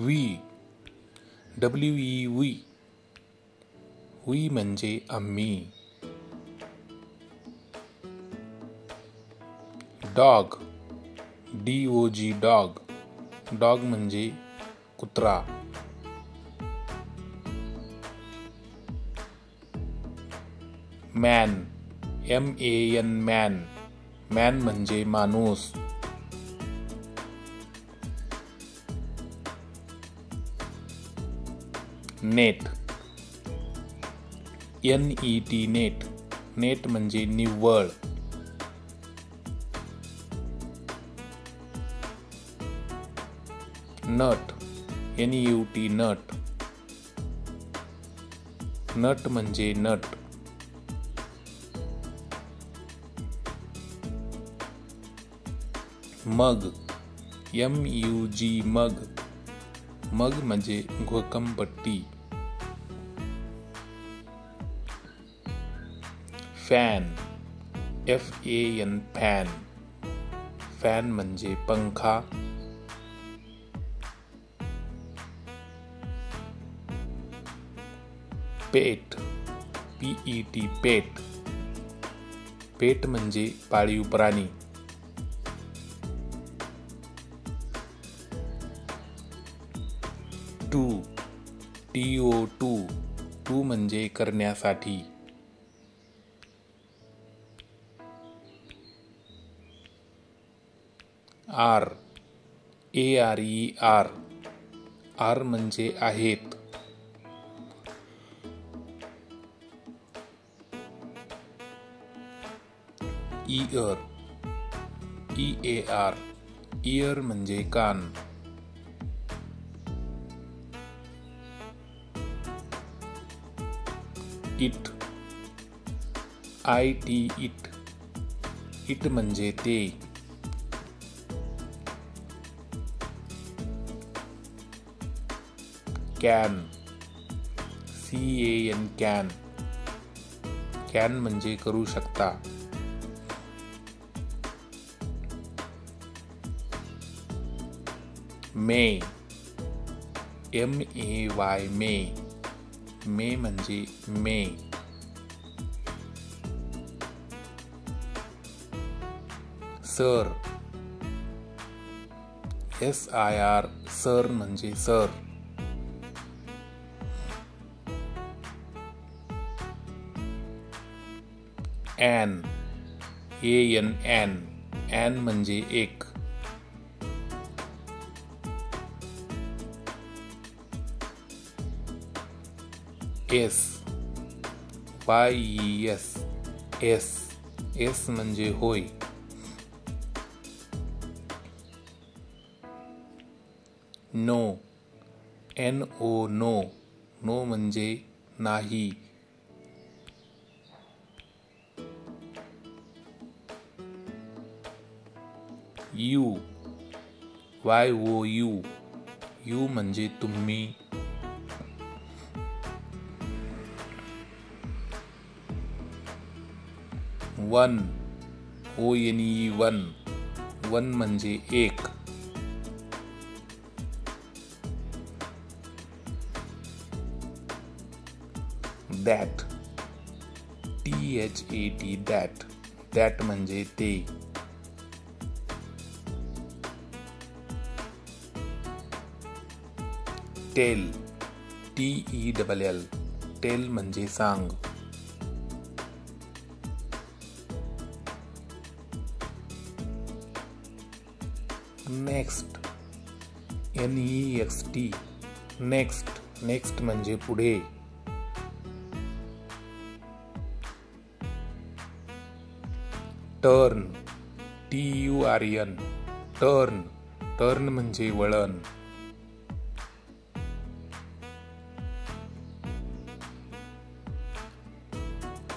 We, WE we म्हणजे आम्ही. Dog, DOG dog म्हणजे कुत्रा. मॅन, MAN मॅन म्हणजे माणूस. नेट, NET नेट म्हणजे निव्वळ. नट, NUT नट म्हणजे नट. मग, MUG मग म्हणजे घोकंपट्टी. फॅन, FAN फॅन म्हणजे पंखा. पेट, PET पेट म्हणजे पाळीव प्राणी. टू म्हणजे करण्यासाठी. आर, ARE म्हणजे आहेत. इयर, EAR म्हणजे कान. इट, IT म्हणजे ते. कॅन, कॅन म्हणजे करू शकता. मे, MAY मे म्हणजे मे. सर, SIR सर म्हणजे सर. AN म्हणजे एक. YES म्हणजे होय. नो, NO नो म्हणजे नाही. यू, YOU म्हणजे तुम्ही. वन, ONE वन म्हणजे एक. दॅट, THAT दॅट म्हणजे ते. टेल, TELL टेल म्हणजे सांग. नेक्स्ट, NEXT नेक्स्ट म्हणजे पुढे. टर्न, TURN टर्न म्हणजे वळण.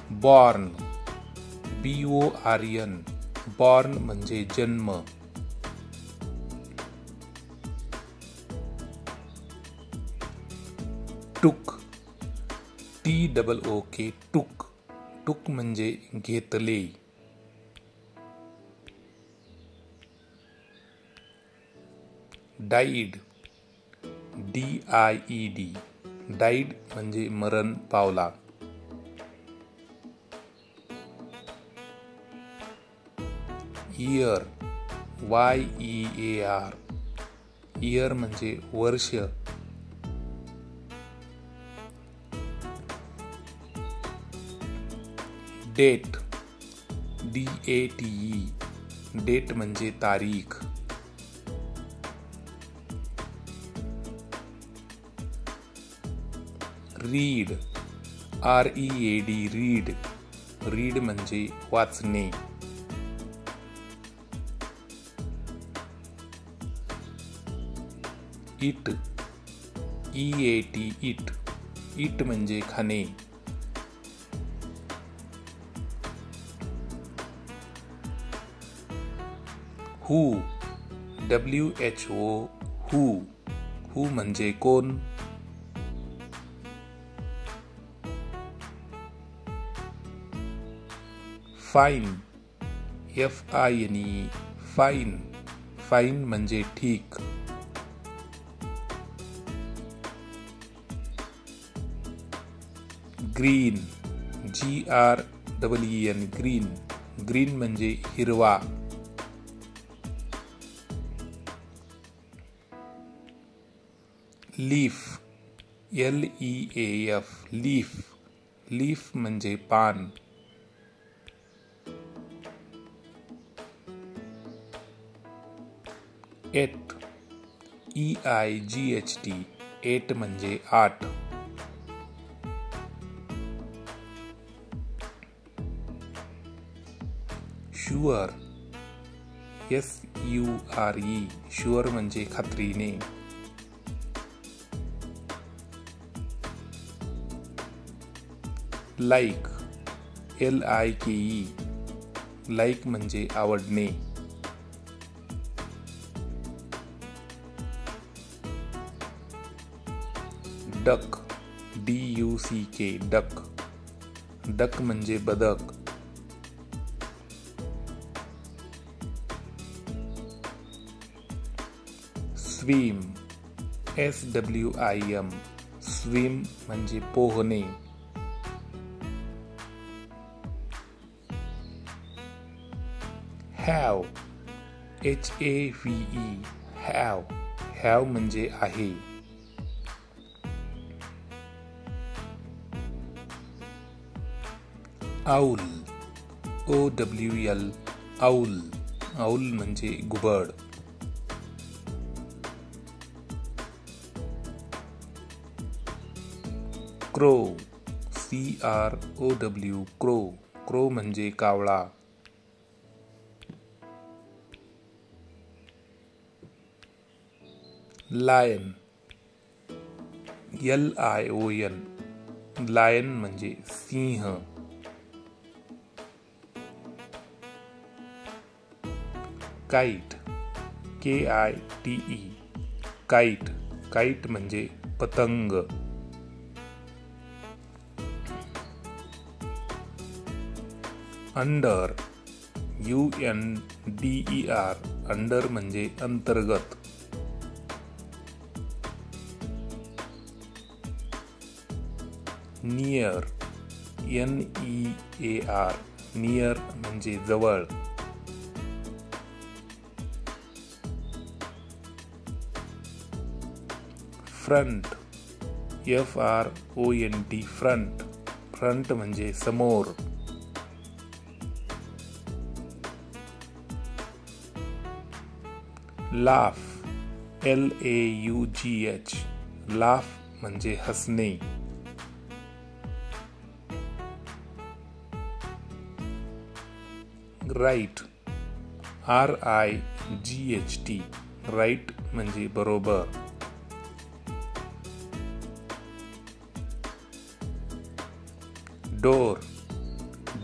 बॉर्न, BORN म्हणजे जन्म. टूक, TOOK टूक म्हणजे घेतले. डाईड, DIED, डाईड म्हणजे मरण पावला. इयर, YEAR, इयर म्हणजे वर्ष. डेट, DATE, डेट म्हणजे तारीख. रीड, READ, रीड, रीड म्हणजे वाचणे. इट, EAT, इट, इट म्हणजे खाणे. हू, WHO, हू म्हणजे कोण. फाईन, FINE, फाईन, फाईन म्हणजे ठीक. ग्रीन, GREEN, ग्रीन, ग्रीन म्हणजे हिरवा. लीफ, LEAF, लीफ, लीफ म्हणजे पान. एट, EIGHT, एट म्हणजे 8. शुअर, SURE, शुअर म्हणजे खात्रीने. लाईक, LIKE, लाईक म्हणजे आवडणे. डक, DUCK, डक, डक म्हणजे बदक. स्विम, SWIM, स्विम म्हणजे पोहणे. हॅव, HAVE, हॅव, हॅव म्हणजे आहे. आऊल, OWL, आऊल, आऊल म्हणजे घुबड. क्रो, CROW, क्रो, क्रो म्हणजे कावळा. लायन, LION, लायन म्हणजे सिंह. काईट, KITE, काईट, काईट म्हणजे पतंग. अंडर, UNDER, अंडर म्हणजे अंतर्गत. नियर, NEAR, नियर म्हणजे जवळ. फ्रंट, FRONT, फ्रंट, फ्रंट म्हणजे समोर. लाफ, LAUGH, लाफ म्हणजे हसणे. राईट, RIGHT, राईट म्हणजे बरोबर. डोर,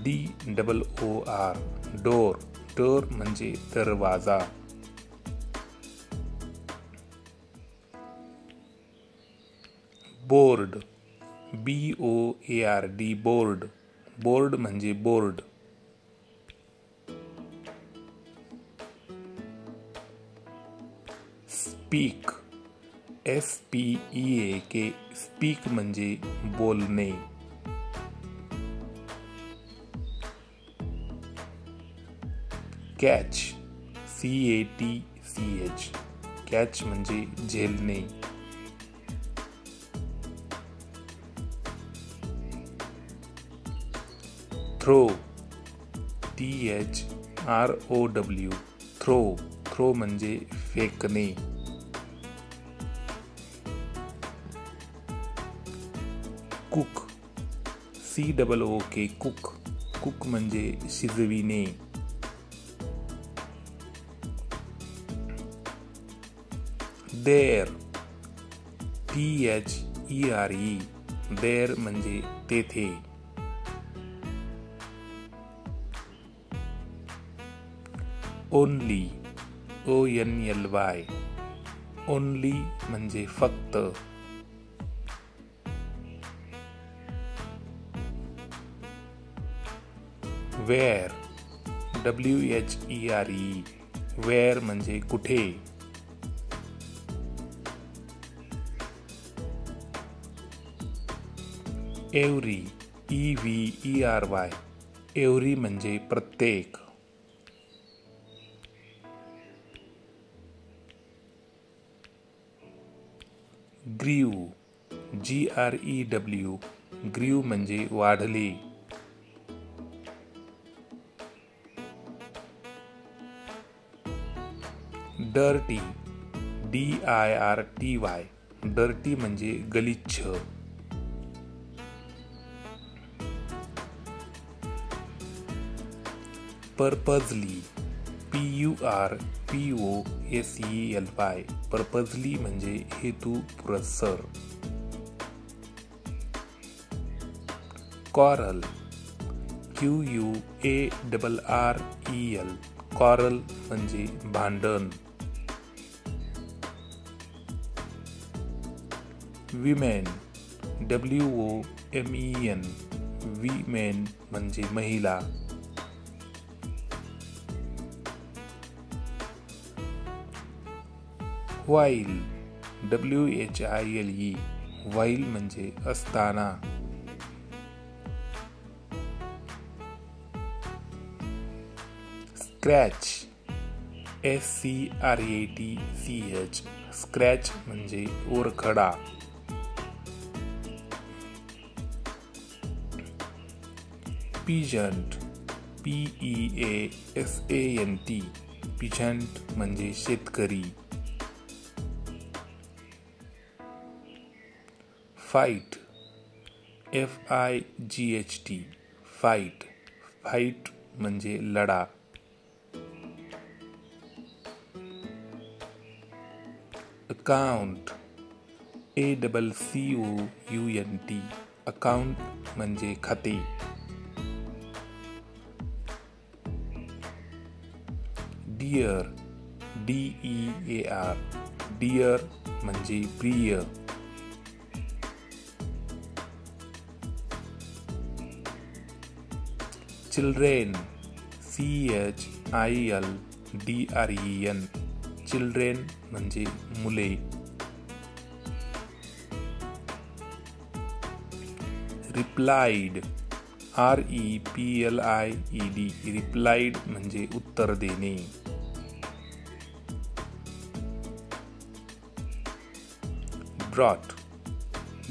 DOOR, डोर, डोर म्हणजे दरवाजा. बोर्ड, BOARD, बोर्ड, बोर्ड म्हणजे बोर्ड. स्पीक, SPEAK स्पीक म्हणजे बोलणे. कॅच CATCH कॅच म्हणजे झेलणे. थ्रो THROW थ्रो म्हणजे फेकणे. कुक COOK कुक म्हणजे शिजविणे. देअर THERE देअर म्हणजे तेथे. ओनली ONLY ओनली म्हणजे फक्त. वेअर WHERE वेअर म्हणजे कुठे. एव्हरी EVERY एव्हरी म्हणजे प्रत्येक. ग्रीव GREW ग्रीव म्हणजे वाढले. डर्टी DIRTY डर्टी म्हणजे गलिच्छ. पर्पजली PURPOSELY पर्पजली म्हणजे हेतुपुरस्सर. कॉरल QUARREL कॉरल म्हणजे भांडण. विमेन WOMEN विमेन म्हणजे महिला. व्हाईल WHILE व्हाईल म्हणजे असताना. स्क्रॅच SCRATCH स्क्रॅच म्हणजे ओरखडा. पिजंट PEASANT पिजंट म्हणजे शेतकरी. फाईट FIGHT फाईट म्हणजे लढा. अकाउंट ACCOUNT अकाउंट म्हणजे खाते. डिअर DEAR डिअर म्हणजे प्रिय. चिल्ड्रेन CHILDREN चिल्ड्रेन म्हणजे मुले. रिप्लाइड REPLIED रिप्लाइड म्हणजे उत्तर देणे. ब्रॉट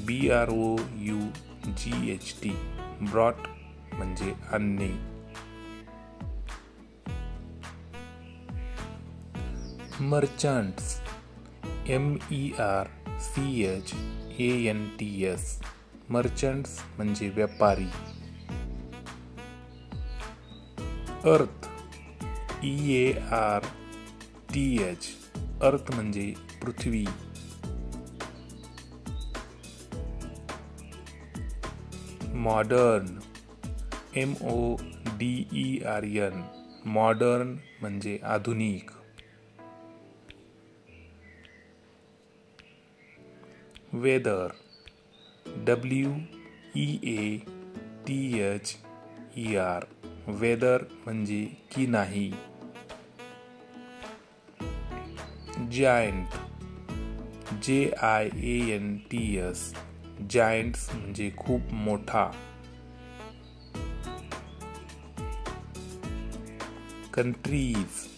BROUGHT ब्रॉट म्हणजे आणणे. मर्चंट्स MERCHANTS मर्चंट्स म्हणजे व्यापारी. अर्थ EARTH अर्थ म्हणजे पृथ्वी. मॉडर्न MODERN मॉडर्न म्हणजे आधुनिक. वेदर WEATHER वेदर म्हणजे की नाही. जायंट JIANTS जायंट्स म्हणजे खूप मोठा. कंट्रीज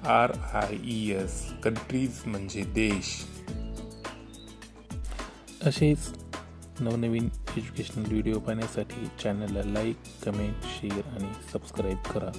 COUNTRIES कंट्रीज म्हणजे देश. असेच नवनवीन एज्युकेशनल व्हिडिओ पाहण्यासाठी चॅनलला लाईक, कमेंट, शेअर आणि सबस्क्राईब करा.